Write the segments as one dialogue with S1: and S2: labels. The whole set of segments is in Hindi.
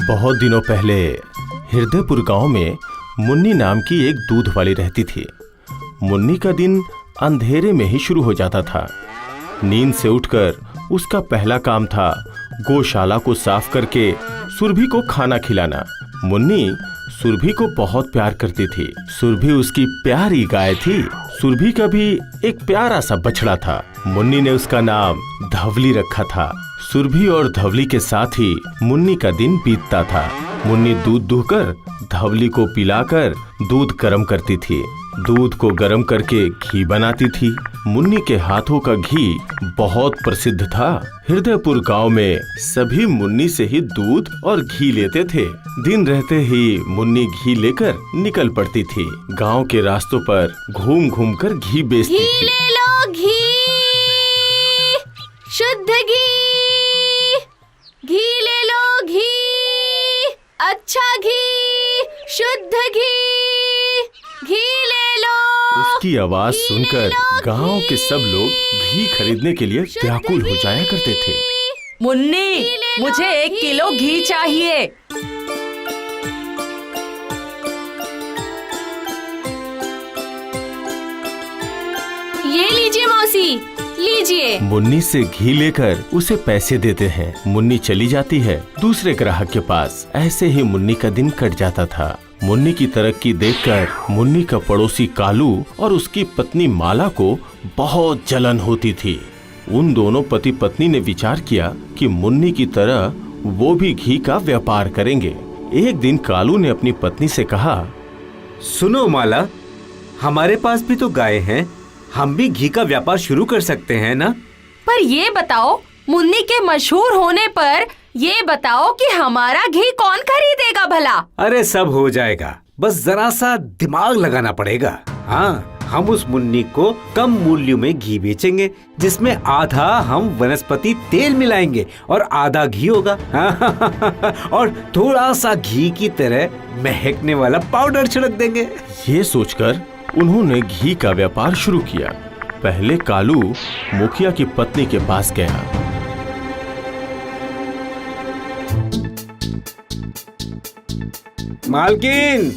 S1: बहुत दिनों पहले हृदयपुर गांव में मुन्नी नाम की एक दूध वाली रहती थी। मुन्नी का दिन अंधेरे में ही शुरू हो जाता था। नींद से उठकर उसका पहला काम था गौशाला को साफ करके सुरभि को खाना खिलाना। मुन्नी सुरभि को बहुत प्यार करती थी। सुरभि उसकी प्यारी गाय थी। सुरभि का भी एक प्यारा सा बछड़ा था। मुन्नी ने उसका नाम धवली रखा था। सुरभि और धवली के साथ ही मुन्नी का दिन बीतता था। मुन्नी दूध दुहकर धवली को पिलाकर दूध गर्म करती थी। दूध को गर्म करके घी बनाती थी। मुन्नी के हाथों का घी बहुत प्रसिद्ध था। हृदयपुर गांव में सभी मुन्नी से ही दूध और घी लेते थे। दिन रहते ही मुन्नी घी लेकर निकल पड़ती थी। गांव के रास्तों पर घूम घूम कर घी बेचती थी।
S2: घी ले लो, घी, शुद्ध घी, घी ले लो, घी, अच्छा घी, शुद्ध घी, घी ले लो।
S1: उसकी आवाज सुनकर गांव के सब लोग घी खरीदने के लिए व्याकुल हो जाया करते थे।
S3: मुन्नी, मुझे 1 किलो घी चाहिए।
S2: ये लीजिए मौसी, लीजिए।
S1: मुन्नी से घी लेकर उसे पैसे देते हैं। मुन्नी चली जाती है दूसरे ग्राहक के पास। ऐसे ही मुन्नी का दिन कट जाता था। मुन्नी की तरक्की देखकर मुन्नी का पड़ोसी कालू और उसकी पत्नी माला को बहुत जलन होती थी। उन दोनों पति पत्नी ने विचार किया कि मुन्नी की तरह वो भी घी का व्यापार करेंगे। एक दिन कालू ने अपनी पत्नी से कहा,
S4: सुनो माला, हमारे पास भी तो गाय हैं, हम भी घी का व्यापार शुरू कर सकते हैं ना?
S3: पर ये बताओ, मुन्नी के मशहूर होने पर ये बताओ कि हमारा घी कौन खरीदेगा भला?
S4: अरे सब हो जाएगा, बस जरा सा दिमाग लगाना पड़ेगा। हाँ, हम उस मुन्नी को कम मूल्य में घी बेचेंगे, जिसमें आधा हम वनस्पति तेल मिलाएंगे और आधा घी होगा। और थोड़ा सा घी की तरह महकने वाला पाउडर छिड़क देंगे।
S1: ये सोचकर उन्होंने घी का व्यापार शुरू किया। पहले कालू मुखिया की पत्नी के पास गया।
S4: मालकिन,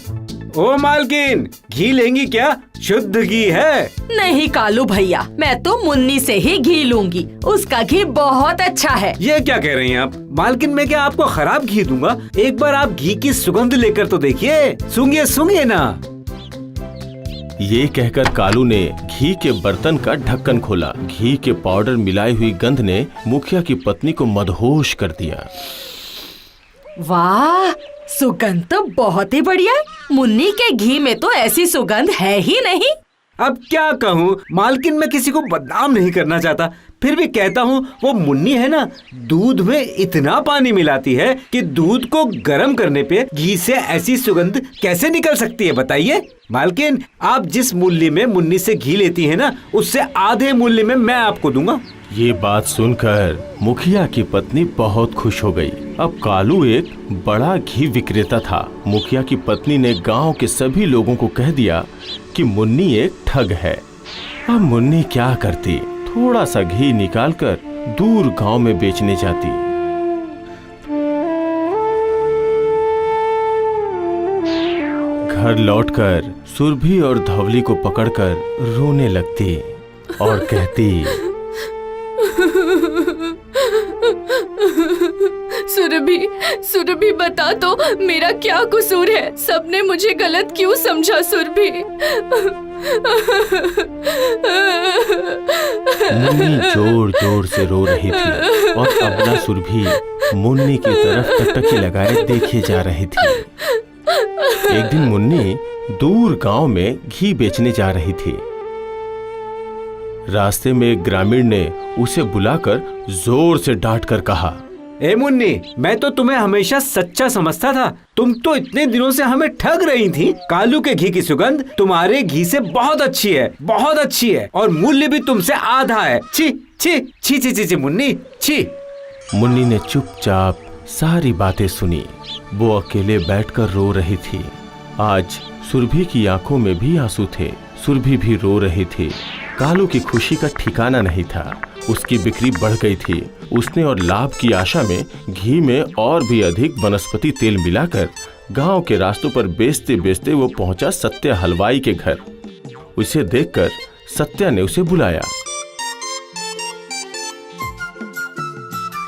S4: ओ मालकिन, घी लेंगी क्या? शुद्ध घी है।
S3: नहीं कालू भैया, मैं तो मुन्नी से ही घी लूंगी। उसका घी बहुत अच्छा है।
S4: ये क्या कह रही हैं आप? मालकिन, मैं क्या आपको खराब घी दूंगा? एक बार आप घी की सुगंध लेकर तो देखिए। सूंघिए सूंघिए ना।
S1: ये कहकर कालू ने घी के बर्तन का ढक्कन खोला। घी के पाउडर मिलाई हुई गंध ने मुखिया की पत्नी को मदहोश कर दिया।
S3: वाह, सुगंध तो बहुत ही बढ़िया। मुन्नी के घी में तो ऐसी सुगंध है ही नहीं।
S4: अब क्या कहूँ मालकिन, मैं किसी को बदनाम नहीं करना चाहता, फिर भी कहता हूँ, वो मुन्नी है ना, दूध में इतना पानी मिलाती है कि दूध को गर्म करने पे घी से ऐसी सुगंध कैसे निकल सकती है बताइए? मालकिन, आप जिस मूल्य में मुन्नी से घी लेती है ना, उससे आधे मूल्य में मैं आपको दूंगा।
S1: ये बात सुनकर मुखिया की पत्नी बहुत खुश हो गई। अब कालू एक बड़ा घी विक्रेता था। मुखिया की पत्नी ने गांव के सभी लोगों को कह दिया कि मुन्नी एक ठग है। अब मुन्नी क्या करती? थोड़ा सा घी निकालकर दूर गांव में बेचने जाती। घर लौटकर सुरभि और धवली को पकड़कर रोने लगती और कहती,
S2: सुरभि, सुरभि बता तो, मेरा क्या कसूर है? सबने मुझे गलत क्यों समझा? सुरभि।
S1: मुन्नी जोर जोर से रो रही थी और अबला सुरभि मुन्नी की तरफ टकटकी लगाए देखे जा रही थी। एक दिन मुन्नी दूर गांव में घी बेचने जा रही थी। रास्ते में एक ग्रामीण ने उसे बुलाकर जोर से डांट कर कहा,
S4: ए मुन्नी, मैं तो तुम्हें हमेशा सच्चा समझता था। तुम तो इतने दिनों से हमें ठग रही थी। कालू के घी की सुगंध तुम्हारे घी से बहुत अच्छी है, बहुत अच्छी है, और मूल्य भी तुमसे आधा है। छी छी छी छी छी छी मुन्नी, छी।
S1: मुन्नी ने चुपचाप सारी बातें सुनी। वो अकेले बैठकर रो रही थी। आज सुरभि की आंखों में भी आंसू थे। सुरभि भी रो रही थी। कालू की खुशी का ठिकाना नहीं था। उसकी बिक्री बढ़ गई थी। उसने और लाभ की आशा में घी में और भी अधिक वनस्पति तेल मिलाकर गांव के रास्तों पर बेचते बेचते वो पहुंचा सत्या हलवाई के घर। उसे देखकर सत्या ने उसे बुलाया।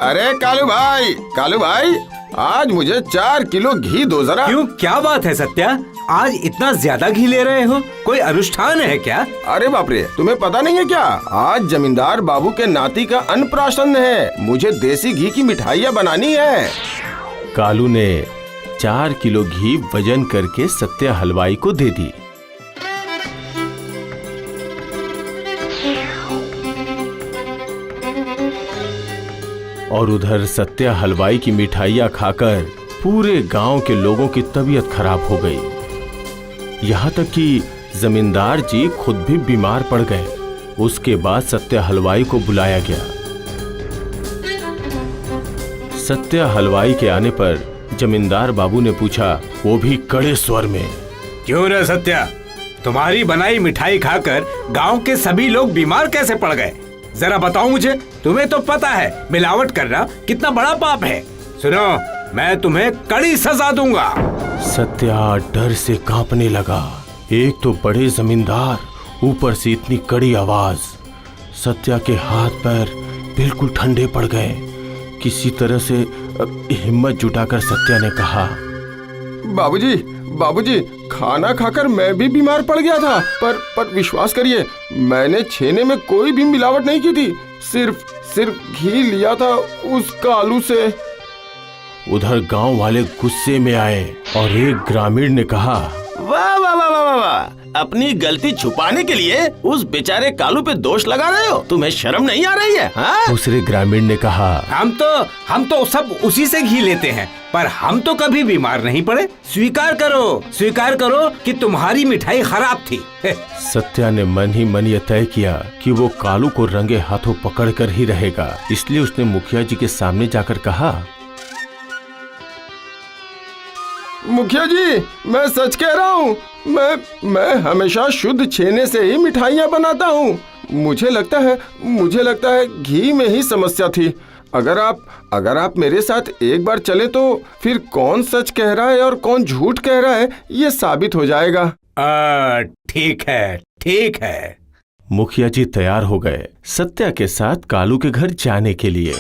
S5: अरे कालू भाई, आज मुझे 4 किलो घी दो जरा।
S4: क्यों, क्या बात है सत्या? आज इतना ज्यादा घी ले रहे हो? कोई अनुष्ठान है क्या?
S5: अरे बाप रे, तुम्हें पता नहीं है क्या? आज जमींदार बाबू के नाती का अन्नप्राशन है। मुझे देसी घी की मिठाइयाँ बनानी है।
S1: कालू ने 4 किलो घी वजन करके सत्या हलवाई को दे दी। और उधर सत्या हलवाई की मिठाइयाँ खाकर पूरे गांव के लोगों की तबीयत खराब हो गई। यहाँ तक कि जमींदार जी खुद भी बीमार पड़ गए। उसके बाद सत्या हलवाई को बुलाया गया। सत्या हलवाई के आने पर जमींदार बाबू ने पूछा, वो भी कड़े स्वर में,
S4: क्यों रे सत्या, तुम्हारी बनाई मिठाई खाकर गांव के सभी लोग बीमार कैसे पड़ गए? जरा बताओ मुझे। तुम्हें तो पता है मिलावट करना कितना बड़ा पाप है। सुनो, मैं तुम्हें कड़ी सजा दूंगा।
S1: सत्या डर से कांपने लगा। एक तो बड़े जमींदार, ऊपर से इतनी कड़ी आवाज। सत्या के हाथ पैर बिल्कुल ठंडे पड़ गए। किसी तरह से हिम्मत जुटाकर सत्या ने कहा,
S5: बाबूजी, खाना खाकर मैं भी बीमार पड़ गया था, पर विश्वास करिए, मैंने छेने में कोई भी मिलावट नहीं की थी। सिर्फ घी लिया था उस कालू से।
S1: उधर गांव वाले गुस्से में आए और एक ग्रामीण ने कहा,
S6: वाह वाह वाह वाह वाह, अपनी गलती छुपाने के लिए उस बेचारे कालू पे दोष लगा रहे हो। तुम्हें शर्म नहीं आ रही है? हाँ?
S1: दूसरे ग्रामीण ने कहा,
S4: हम तो सब उसी से घी लेते हैं, पर हम तो कभी बीमार नहीं पड़े। स्वीकार करो कि तुम्हारी मिठाई खराब थी।
S1: सत्या ने मन ही मन यह तय किया कि वो कालू को रंगे हाथों पकड़कर ही रहेगा। इसलिए उसने मुखिया जी के सामने जाकर कहा,
S5: मुखिया जी, मैं सच कह रहा हूँ। मैं हमेशा शुद्ध छेने से ही मिठाइयाँ बनाता हूँ। मुझे लगता है घी में ही समस्या थी। अगर आप मेरे साथ एक बार चले तो फिर कौन सच कह रहा है और कौन झूठ कह रहा है ये साबित हो जाएगा।
S4: ठीक है।
S1: मुखिया जी तैयार हो गए सत्या के साथ कालू के घर जाने के लिए।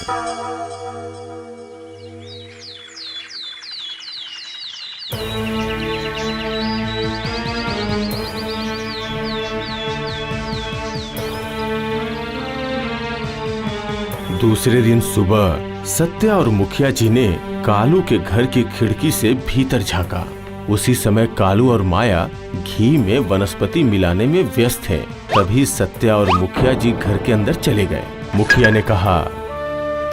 S1: दूसरे दिन सुबह सत्या और मुखिया जी ने कालू के घर की खिड़की से भीतर झांका। उसी समय कालू और माया घी में वनस्पति मिलाने में व्यस्त थे। तभी सत्या और मुखिया जी घर के अंदर चले गए। मुखिया ने कहा,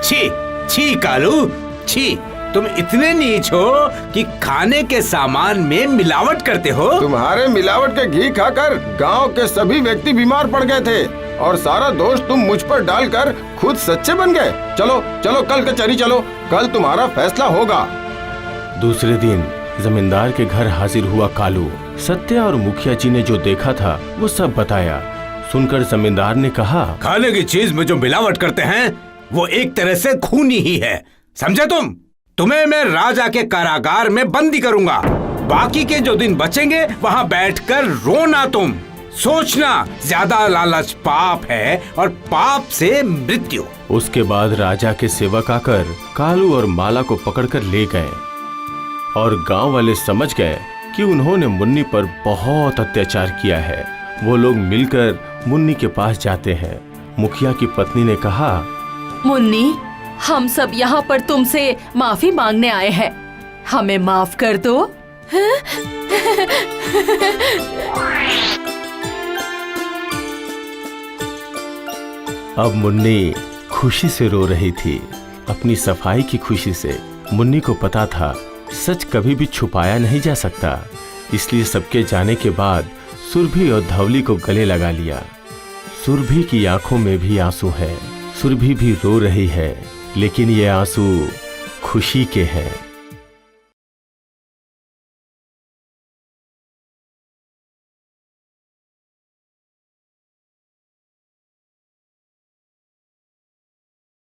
S4: छी कालू, छी, तुम इतने नीच हो कि खाने के सामान में मिलावट करते हो।
S5: तुम्हारे मिलावट के घी खाकर गांव के सभी व्यक्ति बीमार पड़ गए थे और सारा दोष तुम मुझ पर डालकर खुद सच्चे बन गए। चलो कल कचहरी चलो, कल तुम्हारा फैसला होगा।
S1: दूसरे दिन जमींदार के घर हाजिर हुआ कालू। सत्या और मुखिया जी ने जो देखा था वो सब बताया। सुनकर जमींदार ने कहा,
S4: खाने की चीज में जो मिलावट करते हैं वो एक तरह से खूनी ही है, समझे तुम? तुम्हें मैं राजा के कारागार में बंदी करूंगा। बाकी के जो दिन बचेंगे वहाँ बैठकर रोना तुम। सोचना, ज्यादा लालच पाप है और पाप से मृत्यु।
S1: उसके बाद राजा के सेवक आकर कालू और माला को पकड़कर ले गए और गांव वाले समझ गए कि उन्होंने मुन्नी पर बहुत अत्याचार किया है। वो लोग मिलकर मुन्नी के पास जाते हैं। मुखिया की पत्नी ने कहा,
S3: मुन्नी, हम सब यहाँ पर तुमसे माफी मांगने आए हैं, हमें माफ कर दो।
S1: अब मुन्नी खुशी से रो रही थी, अपनी सफाई की खुशी से। मुन्नी को पता था सच कभी भी छुपाया नहीं जा सकता, इसलिए सबके जाने के बाद सुरभि और धवली को गले लगा लिया। सुरभि की आंखों में भी आंसू है। सुरभि भी रो रही है, लेकिन ये आंसू खुशी के हैं।